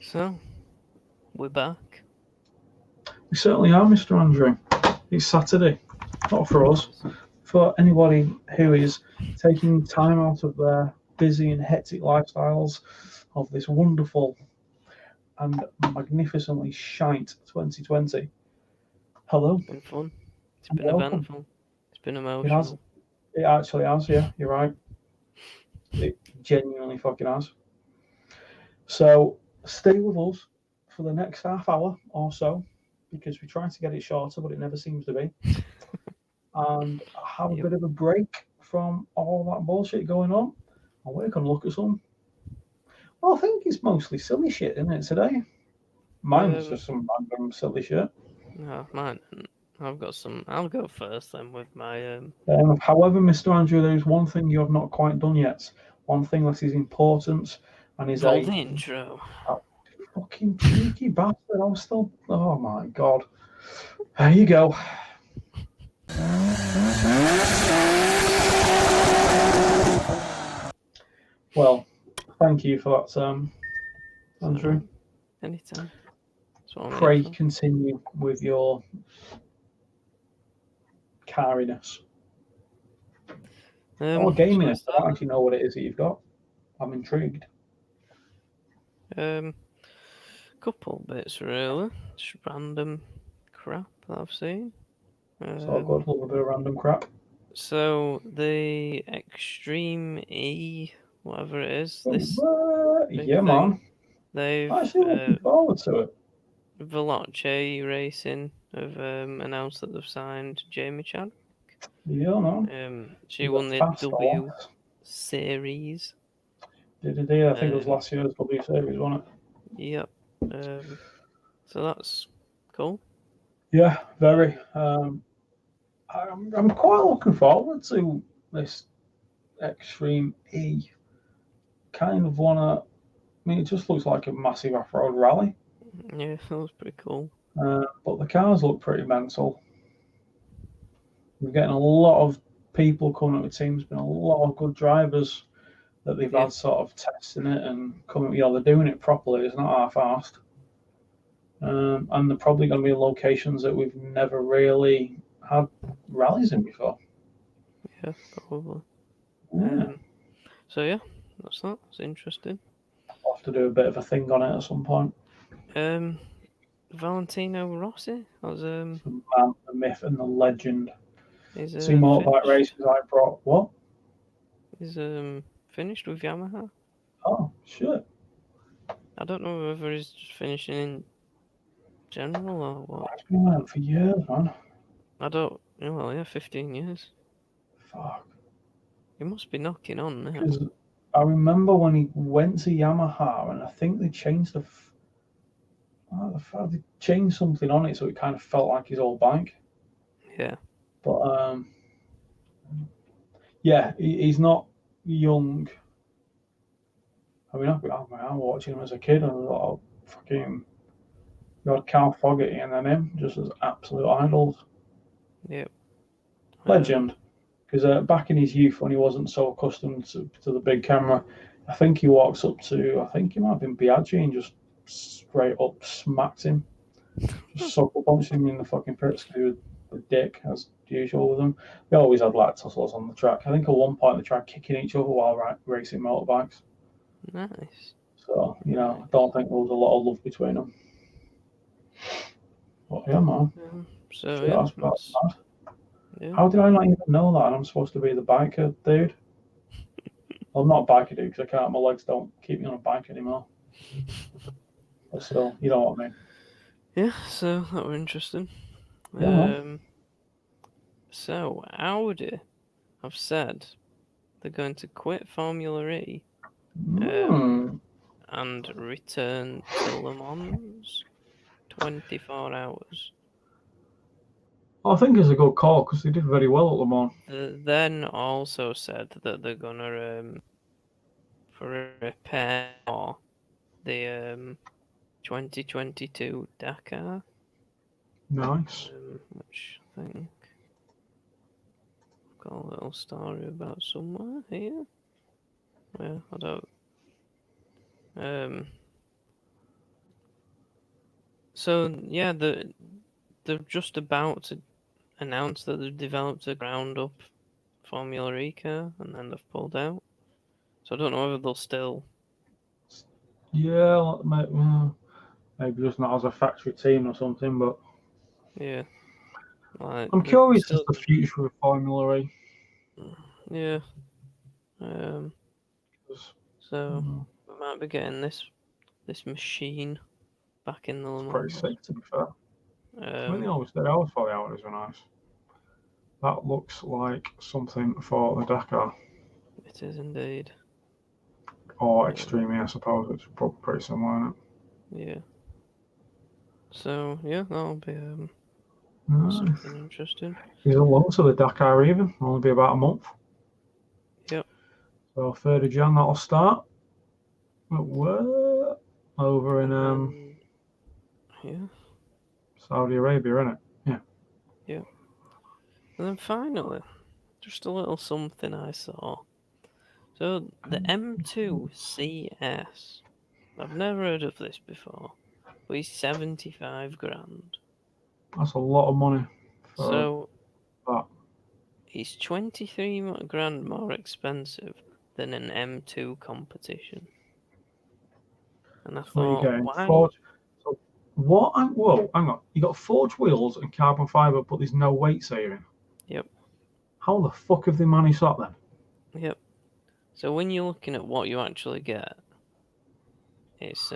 So, we're back. We certainly are, Mr. Andrew. It's Saturday. Not for It us. is. For anybody who is taking time out of their busy and hectic lifestyles of this wonderful and magnificently shite 2020. Hello It's been fun. It's and been welcome. eventful. It's been It has. emotional. It actually has. Yeah, you're right. It genuinely fucking has. So stay with us for the next half hour or so because we try to get it shorter, but it never seems to be. And have a Yep. bit of a break from all that bullshit going on. And we're going to look at some. Well, I think it's mostly silly shit, isn't it, today? Mine's Um, just some random silly shit. no, mine. I've got some. I'll go first then with my However, Mr. Andrew, there is one thing you have not quite done yet. One thing that is important and is roll a the intro. oh, fucking cheeky bastard. I'm still. Oh my god. There you go. Well, thank you for that, Andrew. So, anytime. That's what I'm here Pray for. continue with your cariness. Or Shall I gaminess. I start? don't actually know what it is that you've got. I'm intrigued. Couple bits really. Just random crap that I've seen. So good. Love a bit of random crap. So the Extreme E, whatever it is, this big Yeah, thing. man. They've I'm actually looking forward to it. Veloce Racing have announced that they've signed Jamie Chadwick. Yeah, man. She He's a won the fast W horse. Series. I think it was Um, last year's W Series, wasn't it? yep. Um, so that's cool. Yeah, very. I'm quite looking forward to this Extreme E. Kind of wanna. I mean, it just looks like a massive off-road rally, Yeah, that was pretty cool. but the cars look pretty mental. We're getting a lot of people coming up with teams, been a lot of good drivers that they've Yeah, had sort of testing it and coming, they're doing it properly. It's not half-assed. And they're probably going to be in locations that we've never really had rallies in before. yeah, probably. Yeah, Um, so yeah, that's that. It's interesting. I'll have to do a bit of a thing on it at some point. Um, Valentino Rossi has The man, the myth, and the legend. is Two motorbike finished. races I brought. What? Is finished with Yamaha. Oh, shit. I don't know whether he's just finishing in general or what. It's been around for years, man. I don't. Well, yeah, 15 years. Fuck. He must be knocking on now. Because I remember when he went to Yamaha, and I think they changed they changed something on it so it kind of felt like his old bike. Yeah, But yeah, he's not young. I mean, I'm watching him as a kid, and I was like, oh, fucking God, Cal Fogarty and then him just as absolute idols. yep. Legend. Because back in his youth, when he wasn't so accustomed to the big camera, I think he walks up to, I think he might have been Biaggi and just straight up smacks him. Just sucker punched him in the fucking pits because he was a dick, as usual with them. They always had like tussles on the track. I think at one point they tried kicking each other while racing motorbikes. Nice. So, I Nice. don't think there was a lot of love between them. But yeah, man. So Shit, yeah, that's that's mad. yeah. How did I not even know that? And I'm supposed to be the biker dude. Well, I'm not a biker dude because I can't. My legs don't keep me on a bike anymore. But still, you know what I mean. Yeah, so that were interesting. Yeah, man. Um, so Audi have said they're going to quit Formula E, um, Mm. and return to Le Mans 24 hours. I think it's a good call because they did very well at Le Mans. They then also said that they're gonna prepare for the 2022 Dakar, Nice. which I think I've got a little story about somewhere here. Yeah, I don't. Um, So yeah, they're just about to announce that they've developed a ground up Formula E car, and then they've pulled out. So I don't know whether they'll still. Yeah, maybe just not as a factory team or something, but Yeah, like I'm they're curious as still. to the future of Formula E. Yeah. Um. 'Cause, So mm, we might be getting this machine back in the Le it's pretty Mans. sick, to be fair. I mean, Um. they always thought the Audis were nice. That looks like something for the Dakar, It is indeed. or Um, Extreme E, I suppose. It's probably pretty similar, yeah. So yeah, that'll be isn't it? something interesting. He's along to the Dakar even. Only be about a month. Yep. So 3rd of Jan that'll start. But where? Over in And then yeah, Saudi Arabia, isn't it? Yeah. yeah. And then finally, just a little something I saw. So the M2 CS. I've never heard of this before, but he's 75 grand. That's a lot of money for So that. he's 23 grand more expensive than an M2 competition. And I So what are you thought, getting? why? Forge. So what? Whoa, hang on. You got forged wheels and carbon fibre, but there's no weight saving. Yep, How the fuck have they managed that then? yep. So when you're looking at what you actually get, it's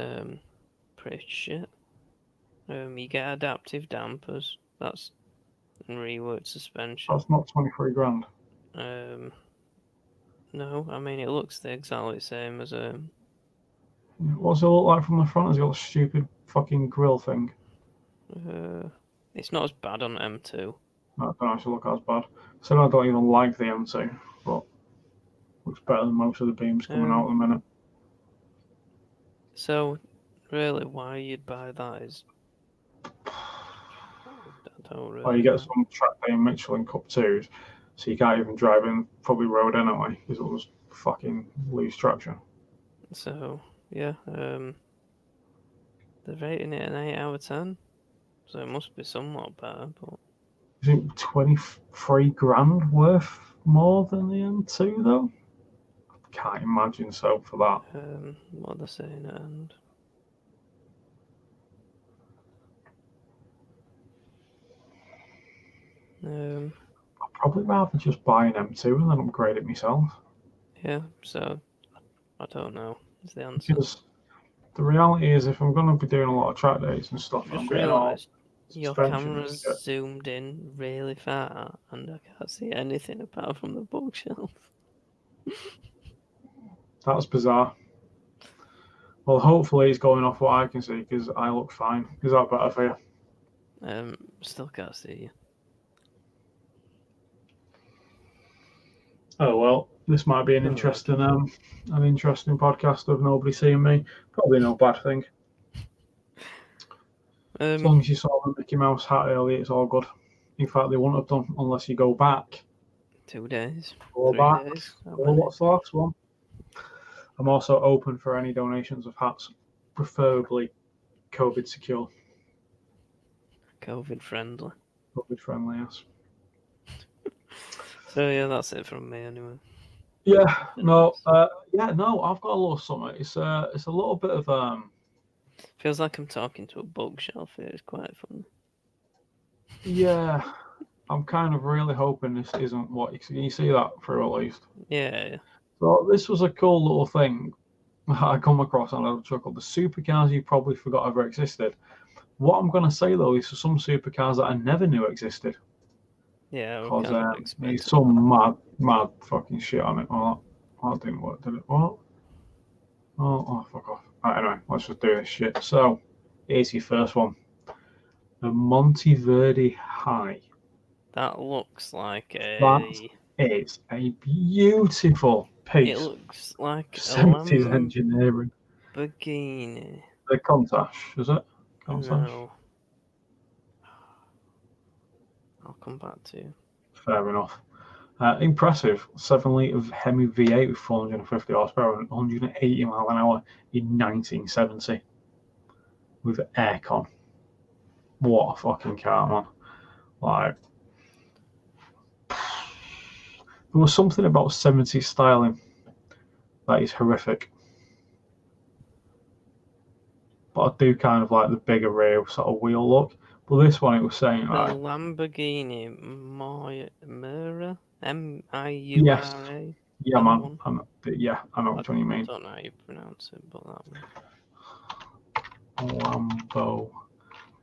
pretty shit. You get adaptive dampers. That's and reworked suspension. That's not 23 grand. Um, no, I mean it looks the exactly same as What's it look like from the front? Has it got a stupid fucking grill thing? uh, it's not as bad on M2. That don't actually look as bad. So I don't even like the M2, but looks better than most of the beams coming out at the minute. So really, why you'd buy that is I don't Or really you get know. some track day Michelin Cup 2s, so you can't even drive in probably road anyway, because it'll just fucking lose traction. So yeah, they're rating it an 8 out of 10. So it must be somewhat better, but Is it 23 grand worth more than the M2 though? Can't imagine so for that. what they're saying and I'd probably rather just buy an M2 and then upgrade it myself. yeah. So I don't know. Is the answer. Because the reality is, if I'm going to be doing a lot of track days and stuff, I've and I'm just getting all realised your suspension and camera's shit, zoomed in really far, and I can't see anything apart from the bookshelf. that's bizarre. Well, hopefully it's going off what I can see because I look fine. Is that better for you? Still can't see you. Oh well, this might be an interesting podcast of nobody seeing me. Probably no bad thing. As long as you saw the Mickey Mouse hat earlier, it's all good. In fact, they wouldn't have done unless you go back. 2 days, Go 3 back. days. How Well, many? what's the last one? I'm also open for any donations of hats, preferably COVID secure, COVID friendly. COVID friendly. Yes. So yeah, that's it from me anyway. Yeah. No. No. I've got a little something. It's a little bit of Feels like I'm talking to a bookshelf here. It's quite fun. Yeah. I'm kind of really hoping this isn't what you see that through at least. Yeah. So this was a cool little thing I come across and I chuckled. The supercars you probably forgot ever existed. What I'm going to say though is for some supercars that I never knew existed. Yeah, we Because kind of there's expected that. some mad fucking shit on it. Oh, that didn't work, did it? What? Oh, fuck off. Right, anyway, let's just do this shit. So, here's your first one. The Monteverde High. That looks like That is a beautiful It piece looks like of a 70s engineering. Lamborghini. The Countach, is it? Countach? No, I'll come back to you. Fair enough. Impressive. 7-litre Hemi V8 with 450 horsepower and 180 mile an hour in 1970 with aircon. What a fucking car, man. Like, there was something about 70s styling that is horrific. But I do kind of like the bigger rear sort of wheel look. But this one, it was saying, The right, Lamborghini Miura, yes, M-I-U-R-A. yeah, That man. one. I know which one you I mean. don't know how you pronounce it, but that one. Lambo.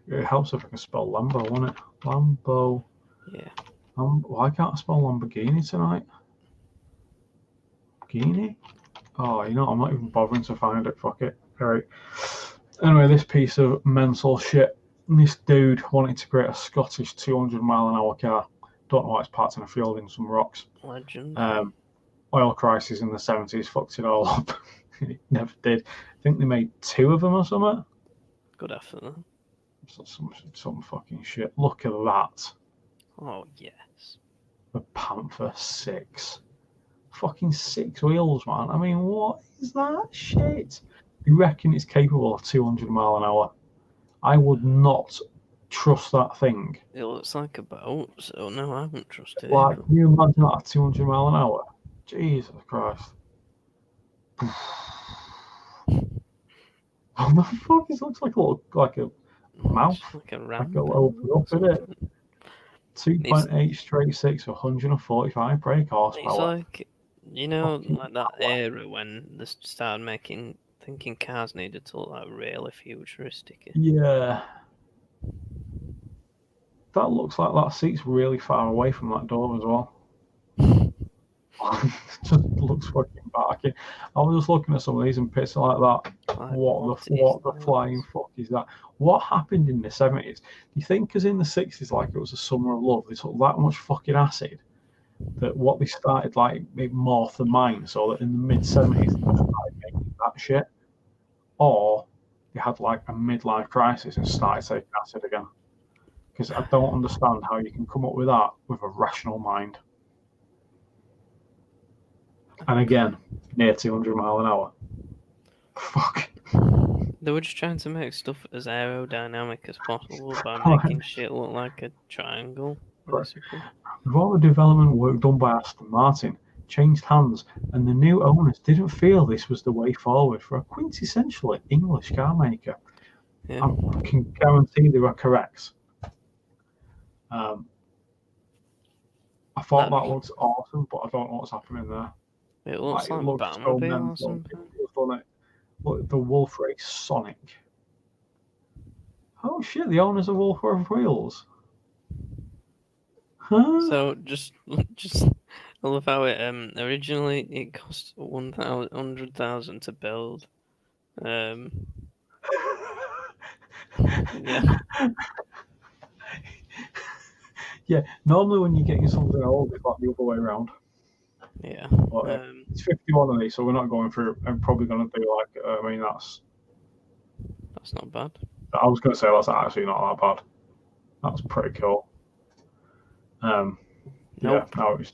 It helps if I can spell Lambo, won't it? Lambo. Yeah. Why can't I spell Lamborghini tonight? Lamborghini? Oh, you know, I'm not even bothering to find it. Fuck it. All right. Anyway, this piece of mental shit. This dude wanted to create a Scottish 200-mile-an-hour car. Don't know why it's parked in a field in some rocks. Legend. Oil crisis in the 70s fucked it all up. It never did. I think they made 2 of them or something. Good effort, then. Some fucking shit. Look at that. Oh, yes. The Panther 6. Fucking 6 wheels, man. I mean, what is that shit? You reckon it's capable of 200 mile an hour? I would not trust that thing. It looks like a boat, so no, I wouldn't trust it. Like, can you imagine that at 200 mile an hour? Jesus Christ. What the fuck? It looks like a mouth. Like a Like ram. it'll open up, isn't it? 2.8 straight 6 for 145 brake horsepower. It's like, you know, like that era when they started thinking cars needed to look like really futuristic. Yeah. That looks like that seat's really far away from that door as well. It just looks fucking barky. I was just looking at some of these and pissing like that. Like, what the flying fuck is that? What happened in the 70s? Do you think because in the 60s, like it was a summer of love, they took that much fucking acid that what they started like it morphed the mind so that in the mid 70s they started making that shit? Or they had like a midlife crisis and started taking acid again? Because I don't understand how you can come up with that with a rational mind. And again, near 200 mile an hour. Fuck. They were just trying to make stuff as aerodynamic as possible by making shit look like a triangle, basically. With all the development work done by Aston Martin, changed hands, and the new owners didn't feel this was the way forward for a quintessentially English car maker. Yeah. I can guarantee they were correct. I thought that looks awesome, but I don't know what's happening there. It looks like Batmobile or something. Look, the Wolf Race Sonic. Oh shit, the owners of Wolf Race Wheels. Huh? So just I love how it originally it cost 100,000 to build. Yeah. Yeah, normally when you're getting something old, it's like the other way around. Yeah. But, it's 51 of these, so we're not going through. I'm probably going to do like, I mean, that's not bad. I was going to say that's actually not that bad. That's pretty cool. Nope. Yeah, no, it's,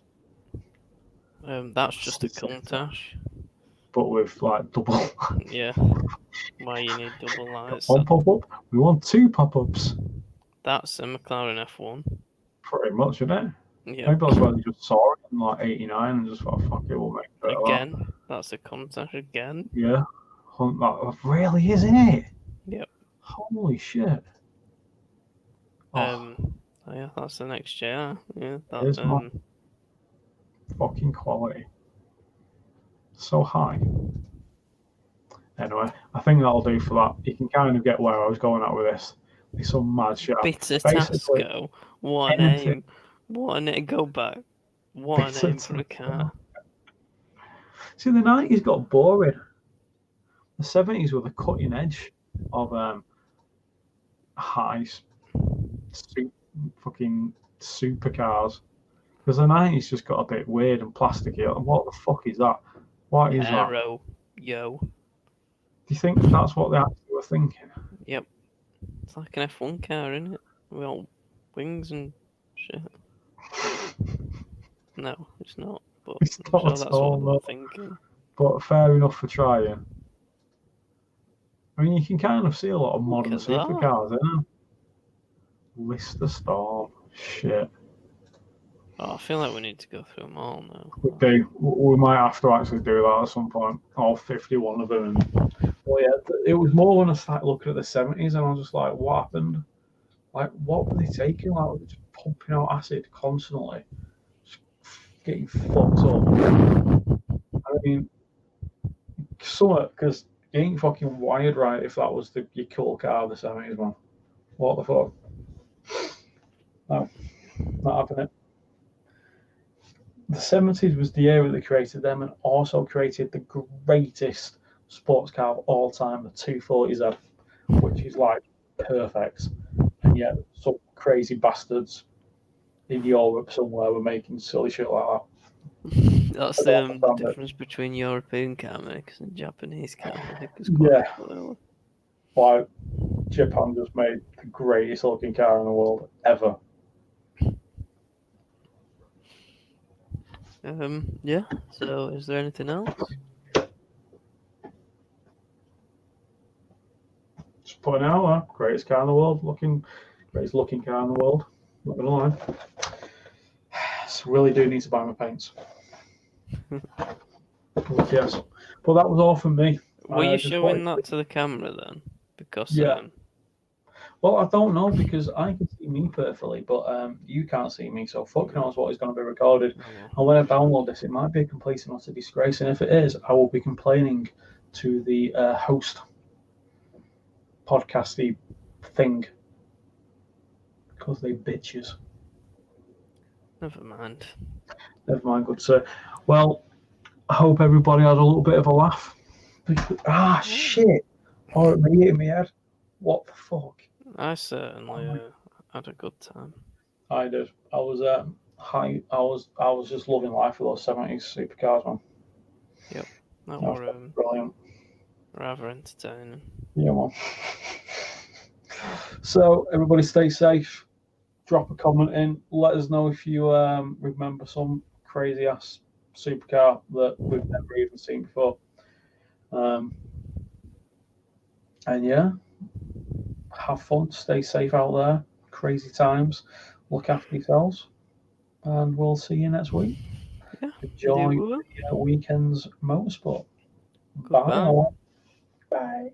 that's just a Countach. But with like double. Yeah. Why you need double lights? One pop up. We want 2 pop-ups. That's a McLaren F1. Pretty much, isn't it? Yeah. Maybe that's why they just saw it in like '89 and just thought, fuck it, we'll make it again. That's a Countach again. Yeah. That really is, isn't it? Yep. Holy shit. Oh yeah, that's the next JR. Yeah, Here's my fucking quality. So high. Anyway, I think that'll do for that. You can kind of get where I was going at with this. It's some mad shit. Bitter Tasco. What a name. What a name. Go back. What a name for a car. See, the 90s got boring. The 70s were the cutting edge of high fucking supercars. Because the 90s just got a bit weird and plasticky. What the fuck is that? What is Aero. that? Yo. Do you think that's what they actually were thinking? Yep. It's like an F1 car, isn't it? With all wings and shit. No, it's not. But It's I'm not sure at that's all, what they're thinking. But fair enough for trying. I mean, you can kind of see a lot of modern supercars, isn't List the Storm. Shit. Oh, I feel like we need to go through them all now. We do. We might have to actually do that at some point. All 51 of them. Well, yeah, it was more when I started looking at the 70s and I was just like, what happened? Like, what were they taking? Like, were they just pumping out acid constantly? Just getting fucked up. I mean, somewhat, because you ain't fucking wired right if that was your cool car of the 70s, man. What the fuck? No, not having it. The 70s was the era that created them and also created the greatest sports car of all time, the 240Z, which is like perfect. And yet, some crazy bastards in Europe somewhere were making silly shit like that. That's the difference between European car makers and Japanese car makers. Yeah. Clearly. Like, Japan just made the greatest looking car in the world ever. Yeah. So, is there anything else? Just putting out there, greatest car in the world, greatest looking car in the world. Not gonna lie. So really do need to buy my paints. Yes, but that was all from me. Were you showing that to the camera then? Because yeah. Well, I don't know because I can see me perfectly, but you can't see me, so fuck knows what is going to be recorded. And when I download this, it might be a complete and utter disgrace, and if it is, I will be complaining to the host podcasty thing because they bitches. Never mind. Never mind, good sir. Well, I hope everybody had a little bit of a laugh. Shit! Or it may hit in my head. What the fuck? I certainly had a good time. I did. I was high. I was just loving life with those 70s supercars, man. Yep, that were brilliant. Rather entertaining. Yeah, man. So everybody, stay safe. Drop a comment in. Let us know if you remember some crazy ass supercar that we've never even seen before. And yeah, have fun. Stay safe out there. Crazy times. Look after yourselves. And we'll see you next week. Yeah. Enjoy the weekend's motorsport. Goodbye. Bye. Bye.